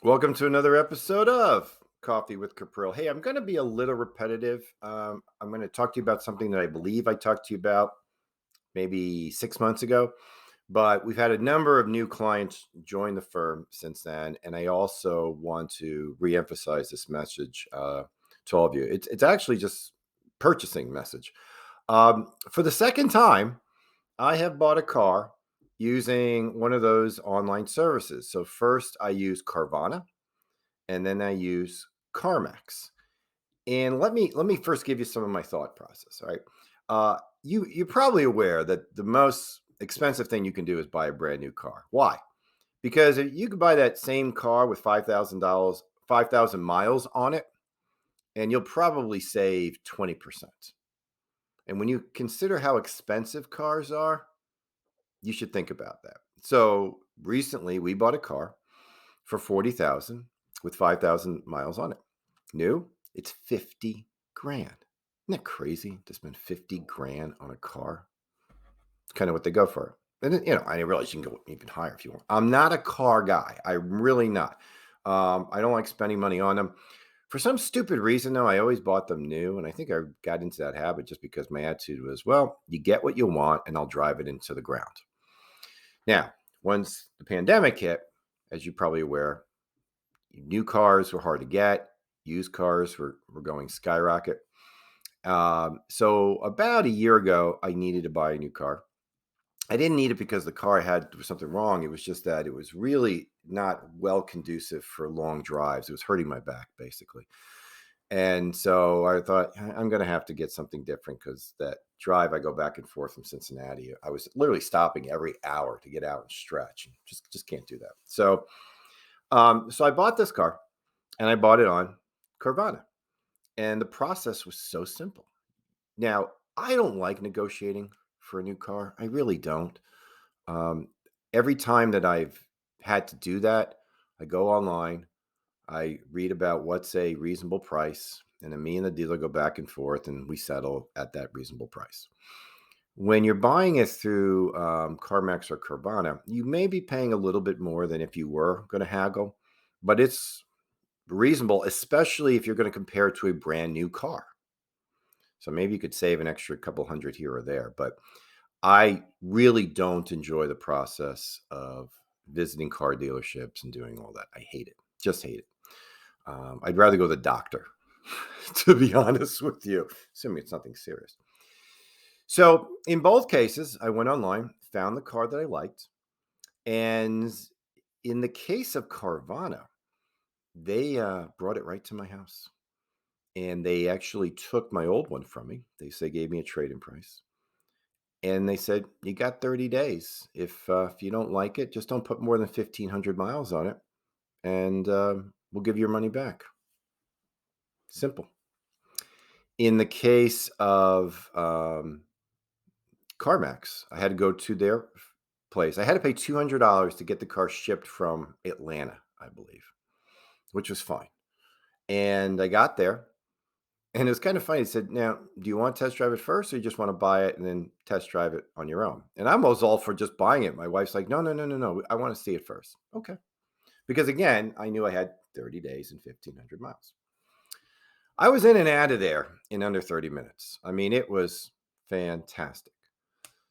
Welcome to another episode of Coffee with Capril. Hey, I'm going to be a little repetitive. I'm going to talk to you about something that I believe I talked to you about maybe 6 months ago, but we've had a number of new clients join the firm since then. And I also want to reemphasize this message to all of you. It's actually just purchasing message. For the second time, I have bought a car using one of those online services. So first I used Carvana and then I use CarMax. And let me first give you some of my thought process. All right, you're probably aware that the most expensive thing you can do is buy a brand new car. Why? Because you could buy that same car with $5,000, 5,000 miles on it, and you'll probably save 20%. And when you consider how expensive cars are, you should think about that. So recently, we bought a car for 40,000 with 5,000 miles on it. New, it's 50 grand. Isn't that crazy to spend 50 grand on a car? It's kind of what they go for. And I realize you can go even higher if you want. I'm not a car guy. I'm really not. I don't like spending money on them. For some stupid reason, though, I always bought them new. And I think I got into that habit just because my attitude was, well, you get what you want and I'll drive it into the ground. Now, once the pandemic hit, as you're probably aware, new cars were hard to get. Used cars were going skyrocket. So about a year ago, I needed to buy a new car. I didn't need it because the car I had there was something wrong. It was just that it was really not well conducive for long drives. It was hurting my back basically. And so I thought I'm going to have to get something different because that drive I go back and forth from Cincinnati, I was literally stopping every hour to get out and stretch. And just can't do that. So I bought this car and I bought it on Carvana. And the process was so simple. Now, I don't like negotiating for a new car. I really don't. Um, every time that I've had to do that, I go online, I read about what's a reasonable price, and then me and the dealer go back and forth and we settle at that reasonable price. When you're buying it through CarMax or Carvana, you may be paying a little bit more than if you were going to haggle, but it's reasonable, especially if you're going to compare it to a brand new car. So maybe you could save an extra couple hundred here or there. But I really don't enjoy the process of visiting car dealerships and doing all that. I hate it. Just hate it. I'd rather go to the doctor, to be honest with you, assuming it's nothing serious. So in both cases, I went online, found the car that I liked. And in the case of Carvana, they brought it right to my house. And they actually took my old one from me. They gave me a trade-in price. And they said, "You got 30 days. If you don't like it, just don't put more than 1,500 miles on it, and we'll give you your money back." Simple. In the case of CarMax, I had to go to their place. I had to pay $200 to get the car shipped from Atlanta, I believe, which was fine. And I got there, and it was kind of funny. It said, "Now, do you want to test drive it first, or you just want to buy it and then test drive it on your own?" And I'm almost all for just buying it. My wife's like, "No, no, no, no, no. I want to see it first." Okay. Because again, I knew I had 30 days and 1,500 miles. I was in and out of there in under 30 minutes. I mean, it was fantastic.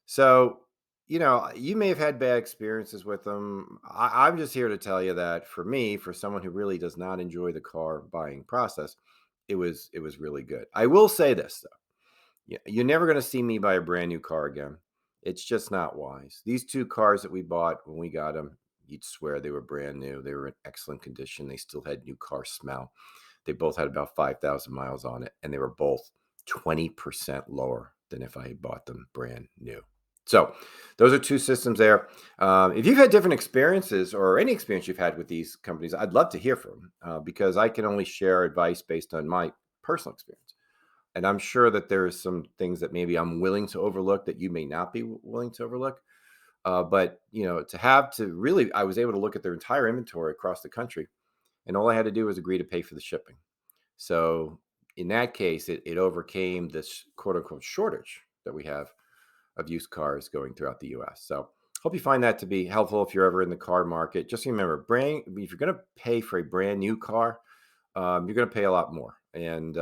So, you may have had bad experiences with them. I'm just here to tell you that for me, for someone who really does not enjoy the car buying process, it was really good. I will say this though. You're never going to see me buy a brand new car again. It's just not wise. These two cars that we bought when we got them, you'd swear they were brand new. They were in excellent condition. They still had new car smell. They both had about 5,000 miles on it, and they were both 20% lower than if I had bought them brand new. So, those are two systems there. If you've had different experiences or any experience you've had with these companies, I'd love to hear from them because I can only share advice based on my personal experience. And I'm sure that there is some things that maybe I'm willing to overlook that you may not be willing to overlook. But to have to really, I was able to look at their entire inventory across the country, and all I had to do was agree to pay for the shipping. So in that case, it overcame this quote unquote shortage that we have of used cars going throughout the U.S. So Hope you find that to be helpful if you're ever in the car market. Just remember, if you're going to pay for a brand new car, you're going to pay a lot more. And,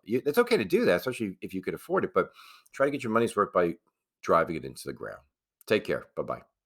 it's okay to do that, especially if you could afford it, but try to get your money's worth by driving it into the ground. Take care. Bye bye.